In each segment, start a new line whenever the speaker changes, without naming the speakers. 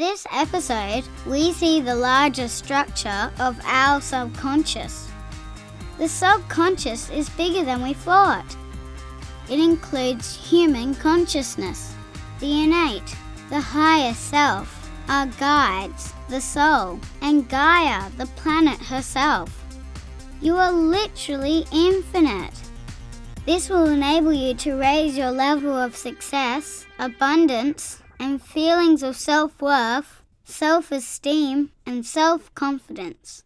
this episode, we see the larger structure of our subconscious. The subconscious is bigger than we thought. It includes human consciousness, the innate, the higher self, our guides, the soul, and Gaia, the planet herself. You are literally infinite. This will enable you to raise your level of success, abundance, and feelings of self-worth, self-esteem, and self-confidence.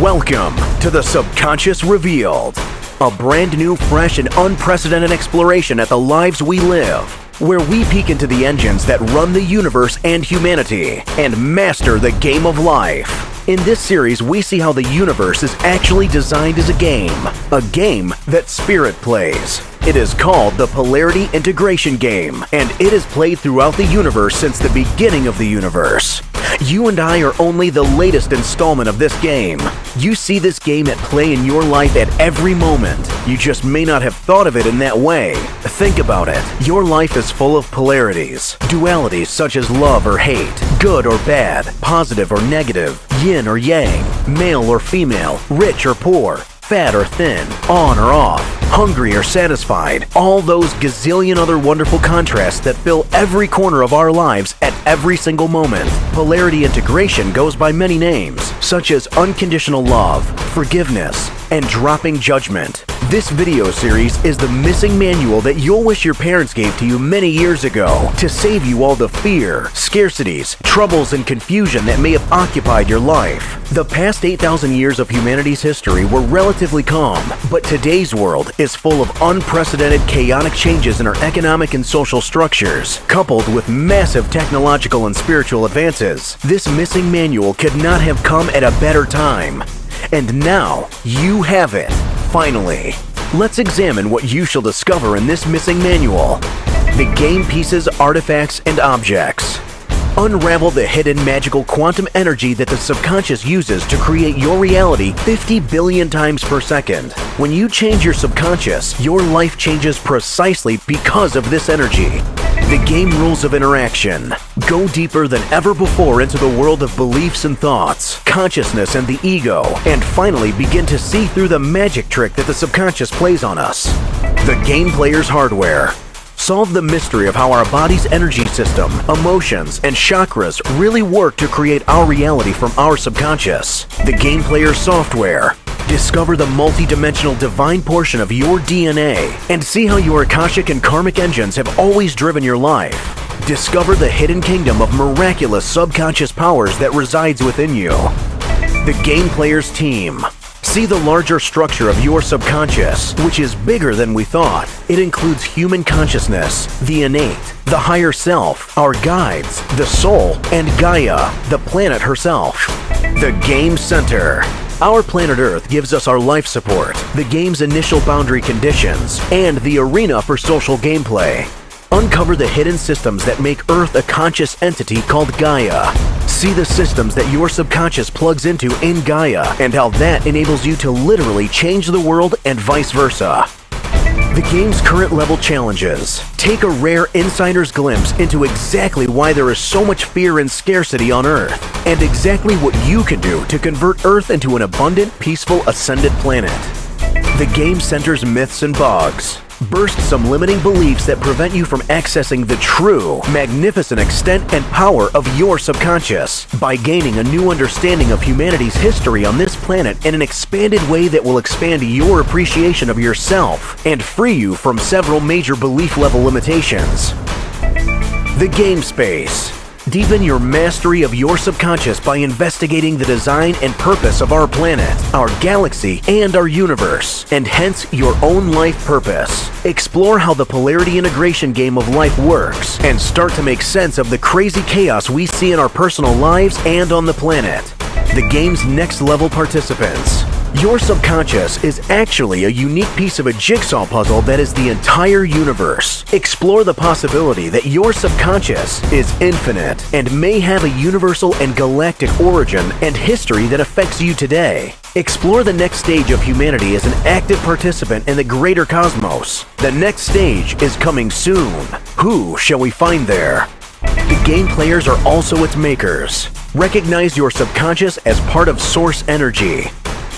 Welcome to the Subconscious Revealed, a brand new, fresh, and unprecedented exploration at the lives we live, where we peek into the engines that run the universe and humanity, and master the game of life. In this series, we see how the universe is actually designed as a game that spirit plays. It is called the Polarity Integration Game, and it is played throughout the universe since the beginning of the universe. You and I are only the latest installment of this game. You see this game at play in your life at every moment. You just may not have thought of it in that way. Think about it. Your life is full of polarities, dualities such as love or hate, good or bad, positive or negative, yin or yang, male or female, rich or poor, fat or thin, on or off, hungry or satisfied, all those gazillion other wonderful contrasts that fill every corner of our lives at every single moment. Polarity integration goes by many names, such as unconditional love, forgiveness, and dropping judgment. This video series is the missing manual that you'll wish your parents gave to you many years ago to save you all the fear, scarcities, troubles, and confusion that may have occupied your life. The past 8,000 years of humanity's history were relatively calm, but today's world is full of unprecedented chaotic changes in our economic and social structures, coupled with massive technological and spiritual advances. This missing manual could not have come at a better time. And now, you have it, finally. Let's examine what you shall discover in this missing manual. The game pieces, artifacts, and objects. Unravel the hidden magical quantum energy that the subconscious uses to create your reality 50 billion times per second. When you change your subconscious, your life changes precisely because of this energy. The game rules of interaction. Go deeper than ever before into the world of beliefs and thoughts, consciousness and the ego, and finally begin to see through the magic trick that the subconscious plays on us. The game player's hardware. Solve the mystery of how our body's energy system, emotions, and chakras really work to create our reality from our subconscious. The game player's software. Discover the multi-dimensional divine portion of your DNA and see how your Akashic and karmic engines have always driven your life. Discover the hidden kingdom of miraculous subconscious powers that resides within you. The game player's team. See the larger structure of your subconscious, which is bigger than we thought. It includes human consciousness, the innate, the higher self, our guides, the soul, and Gaia, the planet herself. The game center. Our planet Earth gives us our life support, the game's initial boundary conditions, and the arena for social gameplay. Uncover the hidden systems that make Earth a conscious entity called Gaia. See the systems that your subconscious plugs into in Gaia and how that enables you to literally change the world and vice versa. The game's current level challenges. Take a rare insider's glimpse into exactly why there is so much fear and scarcity on Earth, and exactly what you can do to convert Earth into an abundant, peaceful, ascended planet. The game centers myths and bugs. Burst some limiting beliefs that prevent you from accessing the true, magnificent extent and power of your subconscious by gaining a new understanding of humanity's history on this planet in an expanded way that will expand your appreciation of yourself and free you from several major belief level limitations. The game space. Deepen your mastery of your subconscious by investigating the design and purpose of our planet, our galaxy, and our universe, and hence your own life purpose. Explore how the polarity integration game of life works, and start to make sense of the crazy chaos we see in our personal lives and on the planet. The game's next level participants. Your subconscious is actually a unique piece of a jigsaw puzzle that is the entire universe. Explore the possibility that your subconscious is infinite and may have a universal and galactic origin and history that affects you today. Explore the next stage of humanity as an active participant in the greater cosmos. The next stage is coming soon. Who shall we find there? The game players are also its makers. Recognize your subconscious as part of source energy.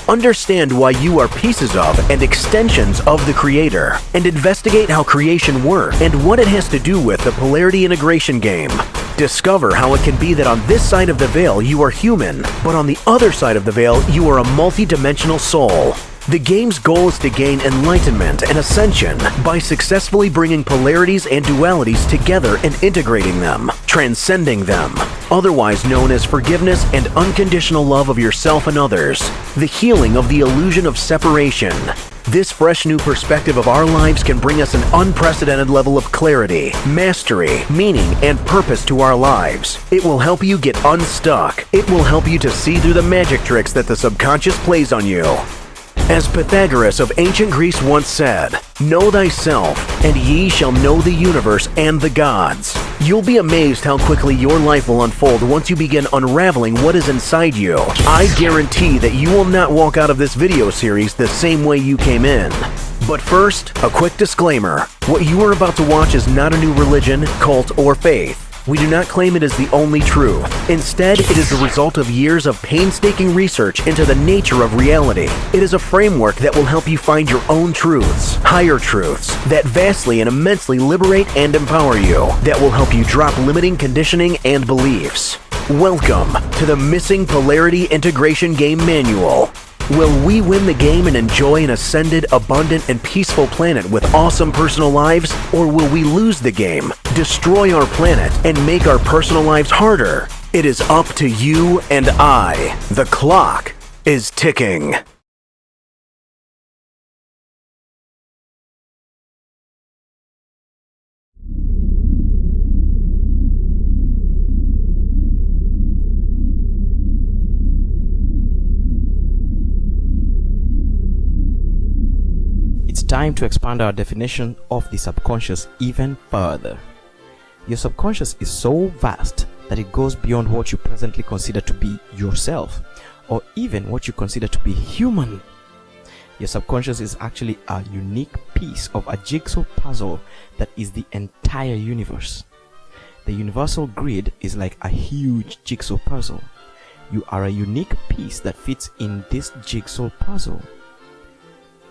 Understand why you are pieces of and extensions of the Creator, and investigate how creation works and what it has to do with the polarity integration game. Discover how it can be that on this side of the veil you are human, but on the other side of the veil you are a multi-dimensional soul. The game's goal is to gain enlightenment and ascension by successfully bringing polarities and dualities together and integrating them, transcending them, otherwise known as forgiveness and unconditional love of yourself and others, the healing of the illusion of separation. This fresh new perspective of our lives can bring us an unprecedented level of clarity, mastery, meaning, and purpose to our lives. It will help you get unstuck. It will help you to see through the magic tricks that the subconscious plays on you. As Pythagoras of ancient Greece once said, "Know thyself, and ye shall know the universe and the gods." You'll be amazed how quickly your life will unfold once you begin unraveling what is inside you. I guarantee that you will not walk out of this video series the same way you came in. But first, a quick disclaimer. What you are about to watch is not a new religion, cult, or faith. We do not claim it is the only truth. Instead, it is the result of years of painstaking research into the nature of reality. It is a framework that will help you find your own truths, higher truths, that vastly and immensely liberate and empower you, that will help you drop limiting conditioning and beliefs. Welcome to the Missing Polarity Integration Game Manual. Will we win the game and enjoy an ascended, abundant, and peaceful planet with awesome personal lives? Or will we lose the game, destroy our planet, and make our personal lives harder? It is up to you and I. The clock is ticking.
It's time to expand our definition of the subconscious even further. Your subconscious is so vast that it goes beyond what you presently consider to be yourself, or even what you consider to be human. Your subconscious is actually a unique piece of a jigsaw puzzle that is the entire universe. The universal grid is like a huge jigsaw puzzle. You are a unique piece that fits in this jigsaw puzzle.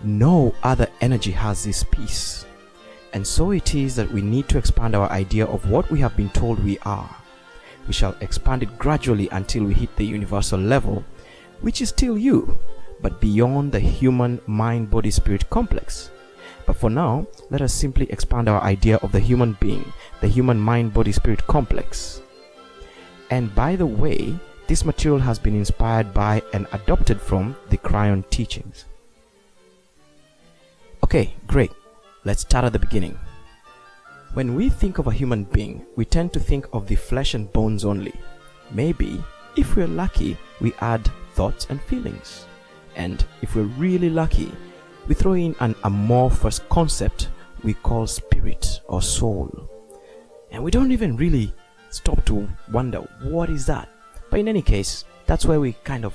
No other energy has this piece, and so it is that we need to expand our idea of what we have been told we are. We shall expand it gradually until we hit the universal level, which is still you, but beyond the human mind-body-spirit complex. But for now, let us simply expand our idea of the human being, the human mind-body-spirit complex. And by the way, this material has been inspired by and adopted from the Kryon teachings. Okay, great. Let's start at the beginning. When we think of a human being, we tend to think of the flesh and bones only. Maybe, if we're lucky, we add thoughts and feelings. And if we're really lucky, we throw in an amorphous concept we call spirit or soul. And we don't even really stop to wonder, what is that? But in any case, that's where we kind of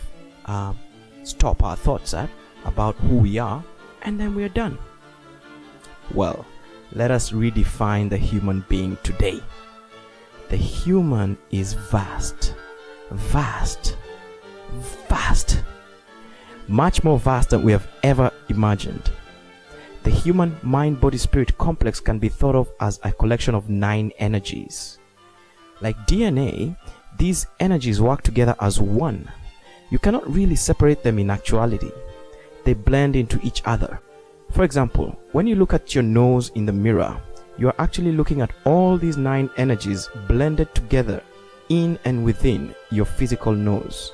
stop our thoughts at about who we are, and then we're done. Well, let us redefine the human being today. The human is vast, vast, vast. Much more vast than we have ever imagined. The human mind-body-spirit complex can be thought of as a collection of 9 energies. Like DNA, these energies work together as one. You cannot really separate them in actuality. They blend into each other. For example, when you look at your nose in the mirror, you are actually looking at all these 9 energies blended together in and within your physical nose.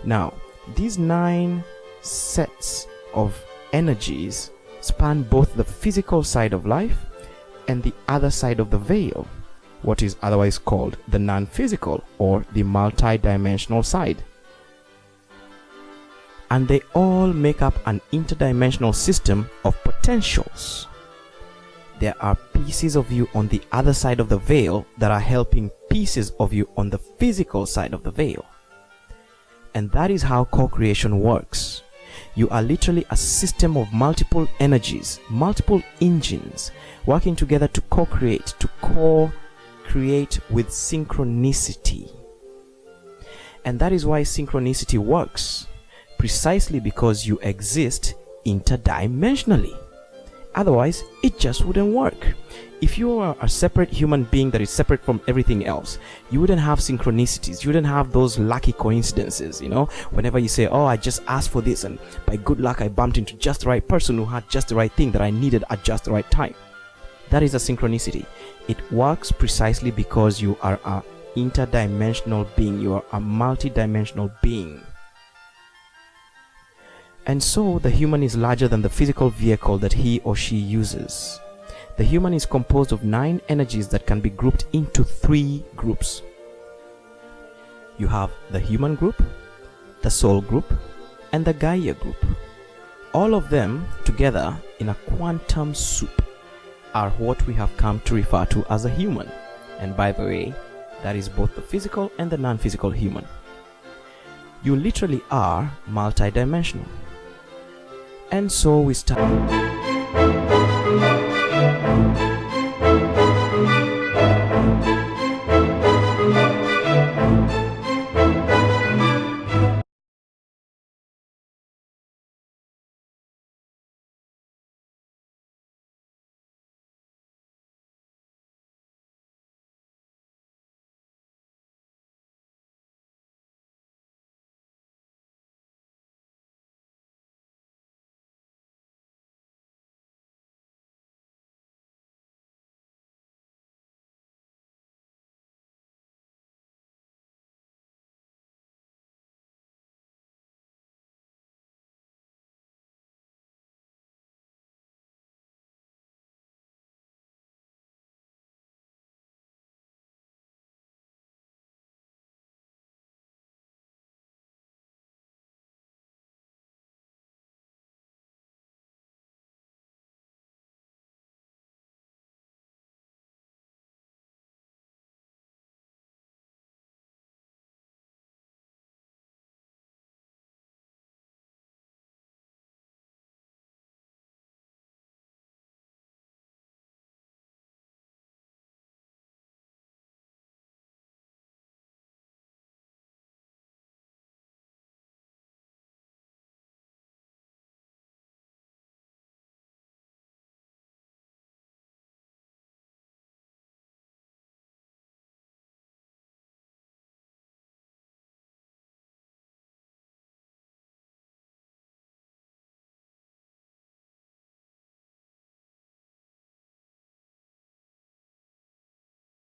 Now, these 9 sets of energies span both the physical side of life and the other side of the veil, what is otherwise called the non-physical or the multi-dimensional side. And they all make up an interdimensional system of potentials. There are pieces of you on the other side of the veil that are helping pieces of you on the physical side of the veil. And that is how co-creation works. You are literally a system of multiple energies, multiple engines, working together to co-create, to create with synchronicity. And that is why synchronicity works, precisely because you exist interdimensionally. Otherwise, it just wouldn't work. If you are a separate human being that is separate from everything else, you wouldn't have synchronicities. You wouldn't have those lucky coincidences, whenever you say, oh, I just asked for this, and by good luck I bumped into just the right person who had just the right thing that I needed at just the right time. That is a synchronicity. It works precisely because you are an interdimensional being. You are a multidimensional being. And so the human is larger than the physical vehicle that he or she uses. The human is composed of 9 energies that can be grouped into 3 groups. You have the human group, the soul group, and the Gaia group. All of them together in a quantum soup are what we have come to refer to as a human. And by the way, that is both the physical and the non-physical human. You literally are multidimensional. And so we start.